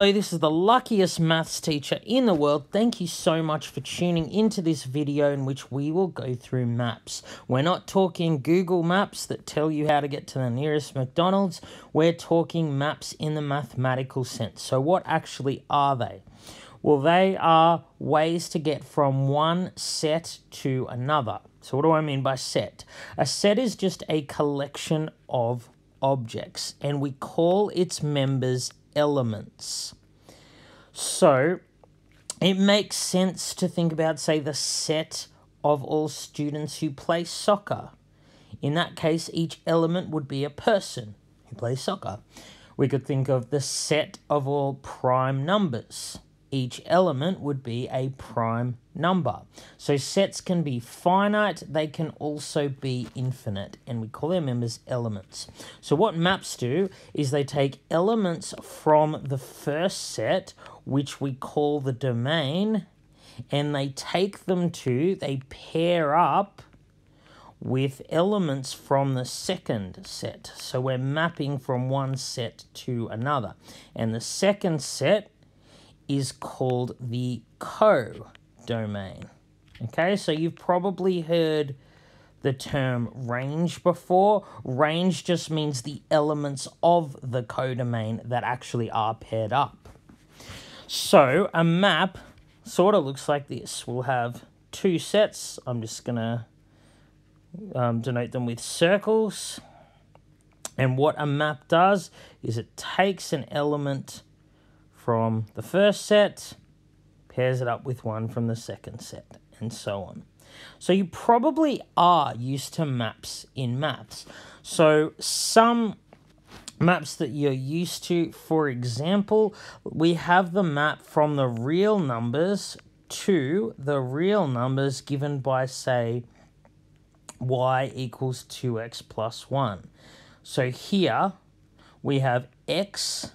Hello, this is the luckiest maths teacher in the world. Thank you so much for tuning into this video in which we will go through maps. We're not talking Google Maps that tell you how to get to the nearest McDonald's. We're talking maps in the mathematical sense. So what actually are they? Well, they are ways to get from one set to another. So what do I mean by set? A set is just a collection of objects, and we call its members elements. So it makes sense to think about, say, the set of all students who play soccer. In that case, each element would be a person who plays soccer. We could think of the set of all prime numbers. Each element would be a prime number. So sets can be finite, they can also be infinite, and we call their members elements. So what maps do is they take elements from the first set, which we call the domain, and they pair up with elements from the second set. So we're mapping from one set to another. And the second set is called the codomain. Okay, so you've probably heard the term range before. Range just means the elements of the codomain that actually are paired up. So a map sort of looks like this. We'll have two sets. I'm just going to denote them with circles. And what a map does is it takes an element from the first set, pairs it up with one from the second set, and so on. So you probably are used to maps in maths. So some maps that you're used to, for example, we have the map from the real numbers to the real numbers given by, say, y equals 2x plus 1. So here we have x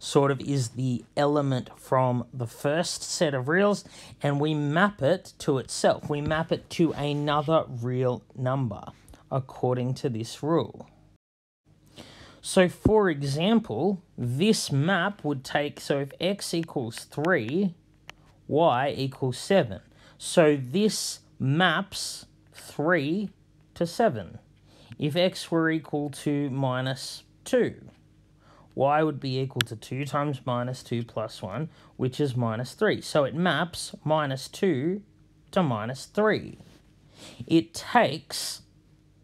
sort of is the element from the first set of reals, and we map it to itself. We map it to another real number according to this rule. So for example, this map would take, so if x equals 3, y equals 7. So this maps 3 to 7. If x were equal to minus 2, y would be equal to 2 times minus 2 plus 1, which is minus 3. So it maps minus 2 to minus 3. It takes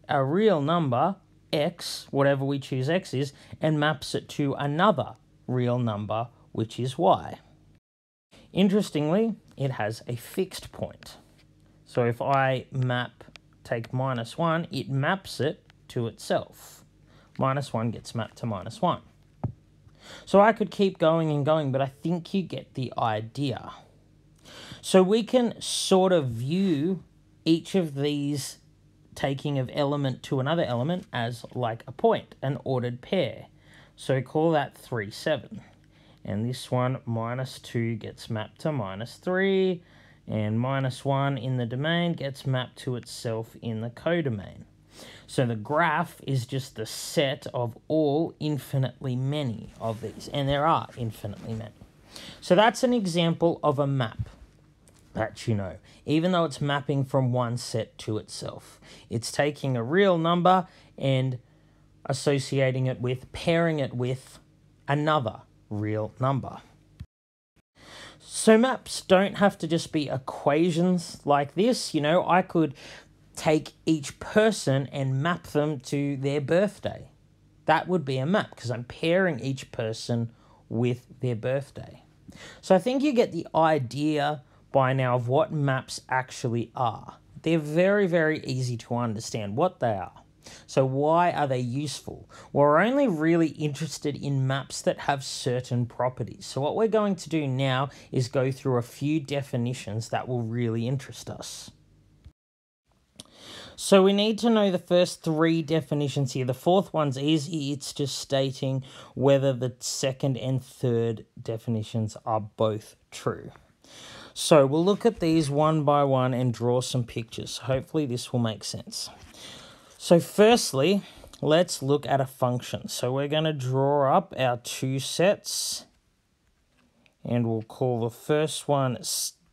a real number, x, whatever we choose x is, and maps it to another real number, which is y. Interestingly, it has a fixed point. So if I take minus 1, it maps it to itself. Minus 1 gets mapped to minus 1. So I could keep going and going, but I think you get the idea. So we can sort of view each of these taking of element to another element as like a point, an ordered pair. So call that 3, 7. And this one, minus 2, gets mapped to minus 3, and minus 1 in the domain gets mapped to itself in the codomain. So the graph is just the set of all infinitely many of these, and there are infinitely many. So that's an example of a map that you know, even though it's mapping from one set to itself. It's taking a real number and associating it with, pairing it with another real number. So maps don't have to just be equations like this. You know, I could take each person and map them to their birthday. That would be a map because I'm pairing each person with their birthday. So I think you get the idea by now of what maps actually are. They're very, very easy to understand what they are. So why are they useful? Well, we're only really interested in maps that have certain properties. So what we're going to do now is go through a few definitions that will really interest us. So we need to know the first 3 definitions here. The fourth one's easy. It's just stating whether the second and third definitions are both true. So we'll look at these one by one and draw some pictures. Hopefully this will make sense. So firstly, let's look at a function. So we're going to draw up our 2 sets And we'll call the first one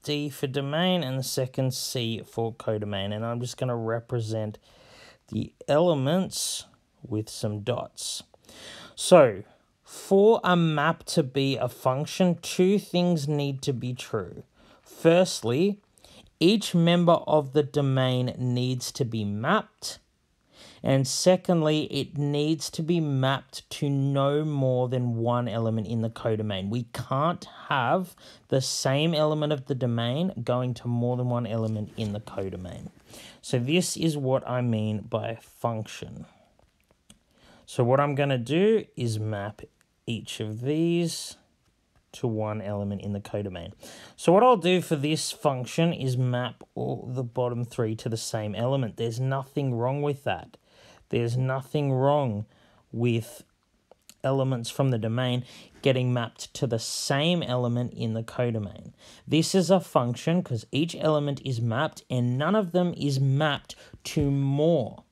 D for domain and the second C for codomain. And I'm just going to represent the elements with some dots. So, for a map to be a function, two things need to be true. Firstly, each member of the domain needs to be mapped. And secondly, it needs to be mapped to no more than one element in the codomain. We can't have the same element of the domain going to more than one element in the codomain. So this is what I mean by function. So what I'm going to do is map each of these to one element in the codomain. So what I'll do for this function is map all the bottom three to the same element. There's nothing wrong with that. There's nothing wrong with elements from the domain getting mapped to the same element in the codomain. This is a function because each element is mapped and none of them is mapped to more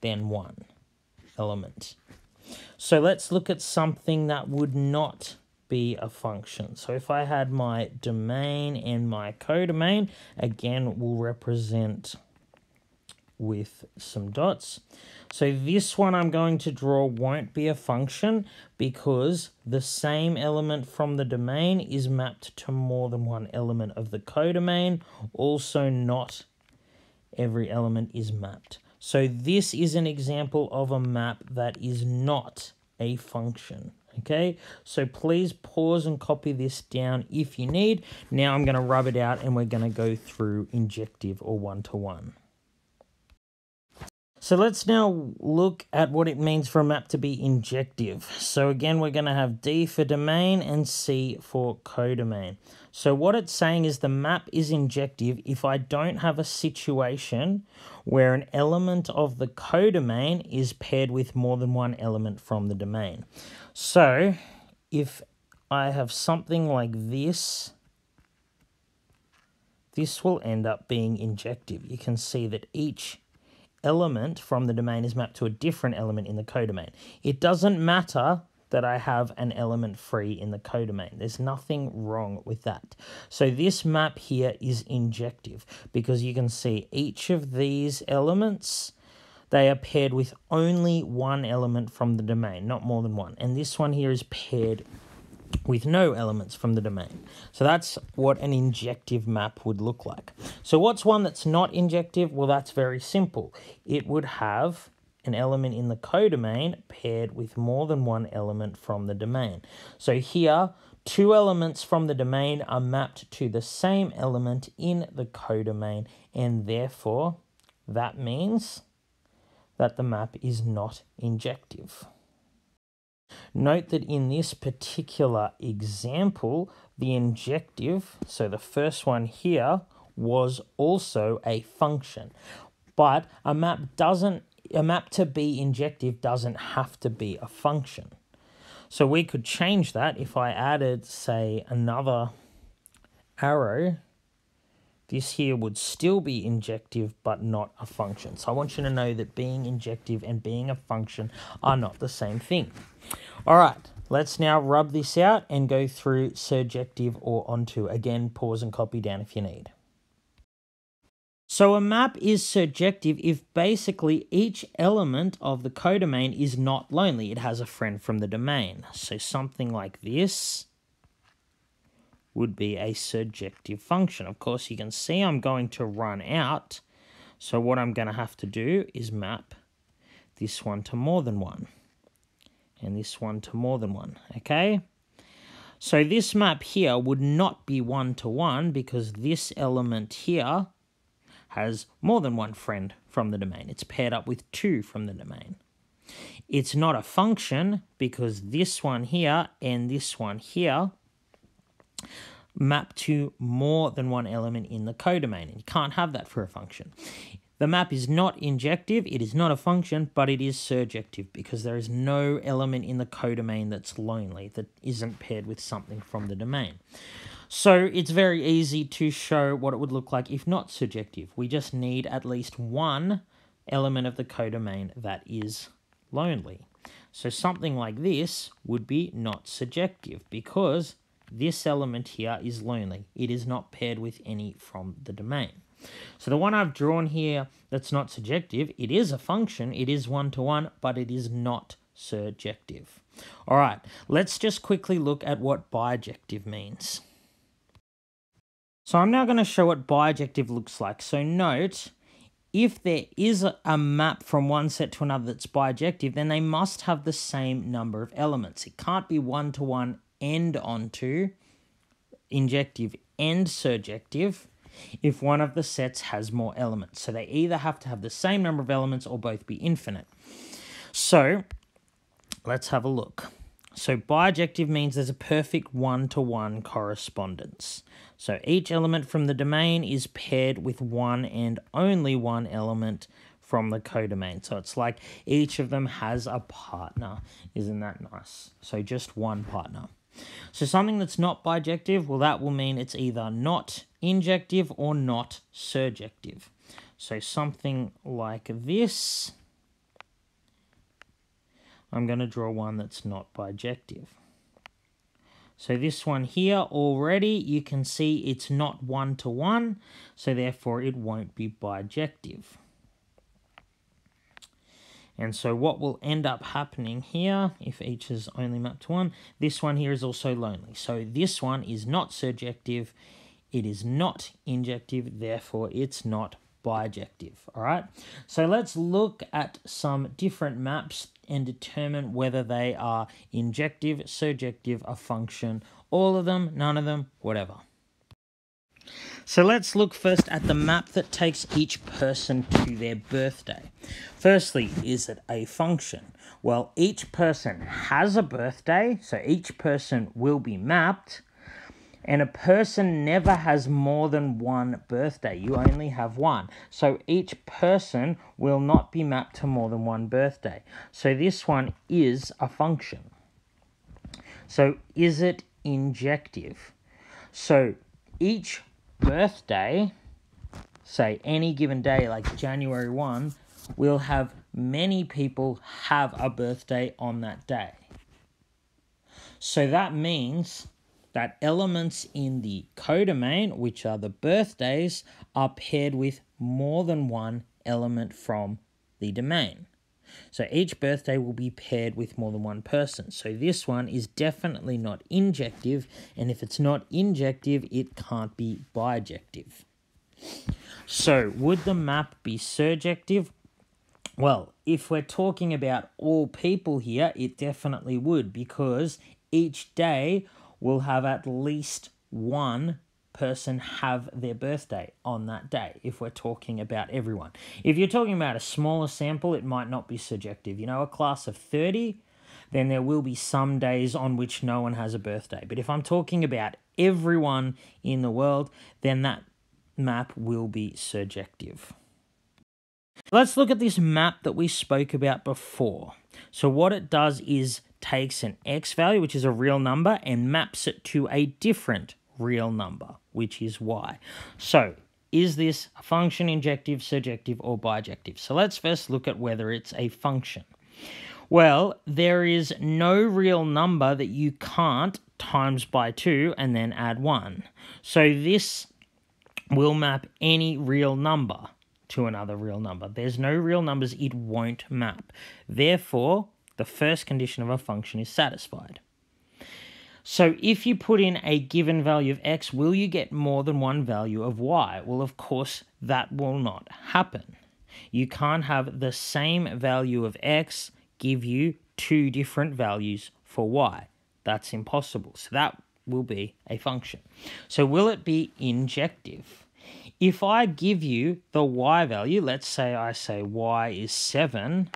than one element. So let's look at something that would not be a function. So if I had my domain and my codomain, again, we'll represent with some dots. So this one I'm going to draw won't be a function because the same element from the domain is mapped to more than one element of the codomain. Also, not every element is mapped. So this is an example of a map that is not a function. Okay, so please pause and copy this down if you need. Now I'm going to rub it out and we're going to go through injective or one-to-one. So let's now look at what it means for a map to be injective. So again, we're going to have D for domain and C for codomain. So what it's saying is the map is injective if I don't have a situation where an element of the codomain is paired with more than one element from the domain. So if I have something like this, this will end up being injective. You can see that each element from the domain is mapped to a different element in the codomain. It doesn't matter that I have an element free in the codomain. There's nothing wrong with that. So this map here is injective because you can see each of these elements, they are paired with only one element from the domain, not more than one. And this one here is paired with no elements from the domain. So that's what an injective map would look like. So what's one that's not injective? Well, that's very simple. It would have an element in the codomain paired with more than one element from the domain. So here, two elements from the domain are mapped to the same element in the codomain, and therefore that means that the map is not injective. Note that in this particular example, the injective, so the first one here, was also a function. But a map to be injective doesn't have to be a function. So we could change that if I added, say, another arrow. This here would still be injective, but not a function. So I want you to know that being injective and being a function are not the same thing. All right, let's now rub this out and go through surjective or onto. Again, pause and copy down if you need. So a map is surjective if basically each element of the codomain is not lonely. It has a friend from the domain. So something like this would be a surjective function. Of course, you can see I'm going to run out. So what I'm going to have to do is map this one to more than one, and this one to more than one, okay? So this map here would not be one-to-one because this element here has more than one friend from the domain. It's paired up with two from the domain. It's not a function because this one here and this one here map to more than one element in the codomain, and you can't have that for a function. The map is not injective, it is not a function, but it is surjective because there is no element in the codomain that's lonely, that isn't paired with something from the domain. So it's very easy to show what it would look like if not surjective. We just need at least one element of the codomain that is lonely. So something like this would be not surjective because this element here is lonely. It is not paired with any from the domain. So the one I've drawn here that's not surjective, it is a function, it is one-to-one, but it is not surjective. All right, let's just quickly look at what bijective means. So I'm now going to show what bijective looks like. So note, if there is a map from one set to another that's bijective, then they must have the same number of elements. It can't be one-to-one and onto, injective and surjective, if one of the sets has more elements. So they either have to have the same number of elements or both be infinite. So let's have a look. So bijective means there's a perfect one-to-one correspondence. So each element from the domain is paired with one and only one element from the codomain. So it's like each of them has a partner. Isn't that nice? So just one partner. So something that's not bijective, well, that will mean it's either not injective or not surjective. So something like this, I'm going to draw one that's not bijective. So this one here already, you can see it's not one-to-one, so therefore it won't be bijective. And so what will end up happening here, if each is only mapped to one, this one here is also lonely. So this one is not surjective, it is not injective, therefore it's not bijective. All right, so let's look at some different maps and determine whether they are injective, surjective, a function, all of them, none of them, whatever. So let's look first at the map that takes each person to their birthday. Firstly, is it a function? Well, each person has a birthday, so each person will be mapped, and a person never has more than one birthday. You only have one. So each person will not be mapped to more than one birthday. So this one is a function. So is it injective? So each birthday, say any given day like January 1, will have many people have a birthday on that day. So that means that elements in the codomain, which are the birthdays, are paired with more than one element from the domain. So each birthday will be paired with more than one person. So this one is definitely not injective, and if it's not injective, it can't be bijective. So would the map be surjective? Well, if we're talking about all people here, it definitely would, because each day will have at least one person have their birthday on that day, if we're talking about everyone. If you're talking about a smaller sample, it might not be surjective. You know, a class of 30, then there will be some days on which no one has a birthday. But if I'm talking about everyone in the world, then that map will be surjective. Let's look at this map that we spoke about before. So what it does is takes an x value, which is a real number, and maps it to a different real number, which is y. So is this a function, injective, surjective, or bijective? So let's first look at whether it's a function. Well, there is no real number that you can't times by 2 and then add 1. So this will map any real number to another real number. There's no real numbers it won't map. Therefore, the first condition of a function is satisfied. So if you put in a given value of x, will you get more than one value of y? Well, of course, that will not happen. You can't have the same value of x give you two different values for y. That's impossible. So that will be a function. So will it be injective? If I give you the y value, let's say I say y is 7,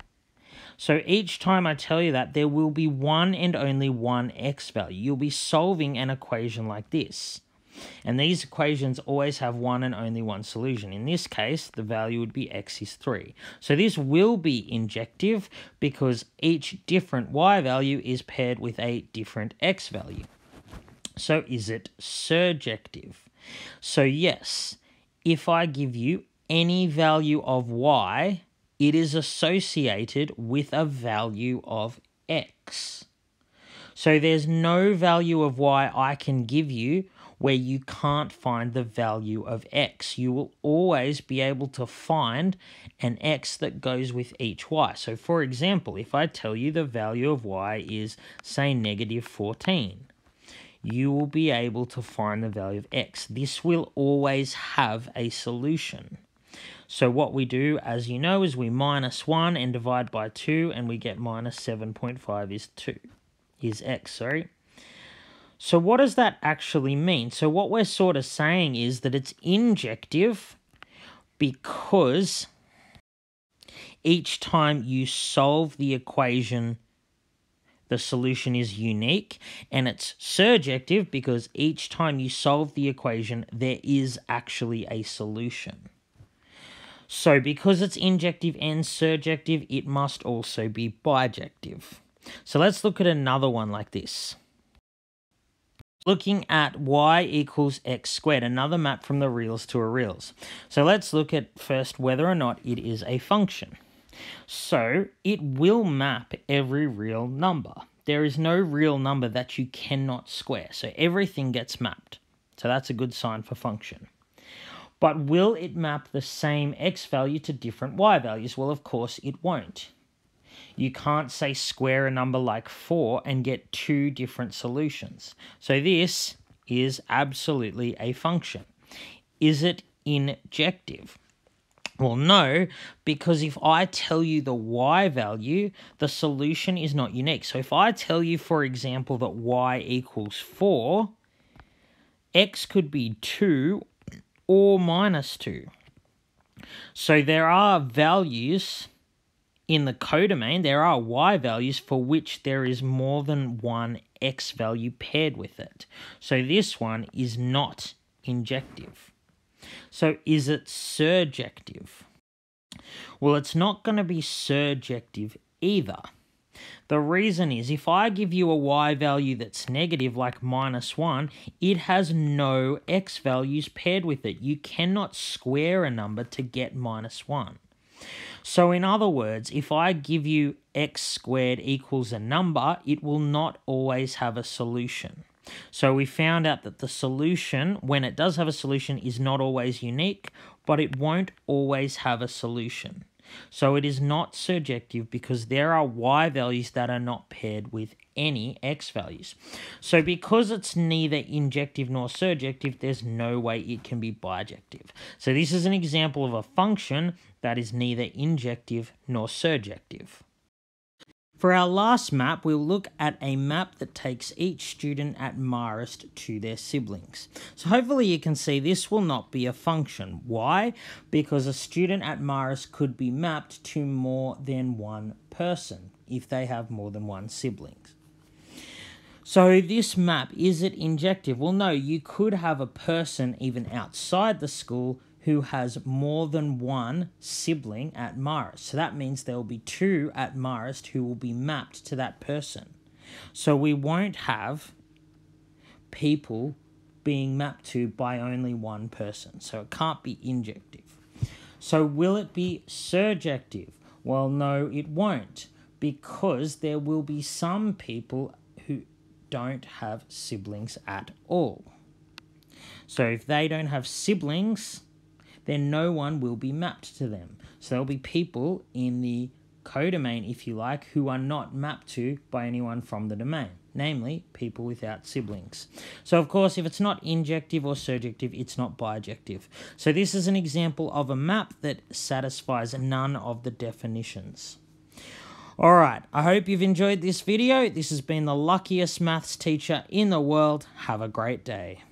so each time I tell you that, there will be one and only one x value. You'll be solving an equation like this. And these equations always have one and only one solution. In this case, the value would be x is 3. So this will be injective because each different y value is paired with a different x value. So is it surjective? So yes, if I give you any value of y, it is associated with a value of x. So there's no value of y I can give you where you can't find the value of x. You will always be able to find an x that goes with each y. So for example, if I tell you the value of y is, say, -14, you will be able to find the value of x. This will always have a solution. So what we do, as you know, is we -1 and divide by 2, and we get -7.5 is x, sorry. So what does that actually mean? So what we're sort of saying is that it's injective because each time you solve the equation, the solution is unique, and it's surjective because each time you solve the equation, there is actually a solution. So because it's injective and surjective, it must also be bijective. So let's look at another one like this. Looking at y equals x squared, another map from the reals to a reals. So let's look at first whether or not it is a function. So it will map every real number. There is no real number that you cannot square. So everything gets mapped. So that's a good sign for function. But will it map the same x value to different y values? Well, of course it won't. You can't say square a number like 4 and get 2 different solutions. So this is absolutely a function. Is it injective? Well, no, because if I tell you the y value, the solution is not unique. So if I tell you, for example, that y equals 4, x could be 2 or -2. So there are values in the codomain, there are y values for which there is more than one x value paired with it. So this one is not injective. So is it surjective? Well, it's not going to be surjective either. The reason is if I give you a y value that's negative, like -1, it has no x values paired with it. You cannot square a number to get -1. So in other words, if I give you x squared equals a number, it will not always have a solution. So we found out that the solution, when it does have a solution, is not always unique, but it won't always have a solution. So it is not surjective because there are y values that are not paired with any x values. So because it's neither injective nor surjective, there's no way it can be bijective. So this is an example of a function that is neither injective nor surjective. For our last map, we'll look at a map that takes each student at Marist to their siblings. So hopefully you can see this will not be a function. Why? Because a student at Marist could be mapped to more than one person if they have more than one sibling. So this map, is it injective? Well, no, you could have a person even outside the school who has more than one sibling at Marist. So that means there will be 2 at Marist who will be mapped to that person. So we won't have people being mapped to by only one person. So it can't be injective. So will it be surjective? Well, no, it won't, because there will be some people who don't have siblings at all. So if they don't have siblings, then no one will be mapped to them. So there'll be people in the codomain, if you like, who are not mapped to by anyone from the domain, namely people without siblings. So of course, if it's not injective or surjective, it's not bijective. So this is an example of a map that satisfies none of the definitions. Alright, I hope you've enjoyed this video. This has been the luckiest maths teacher in the world. Have a great day.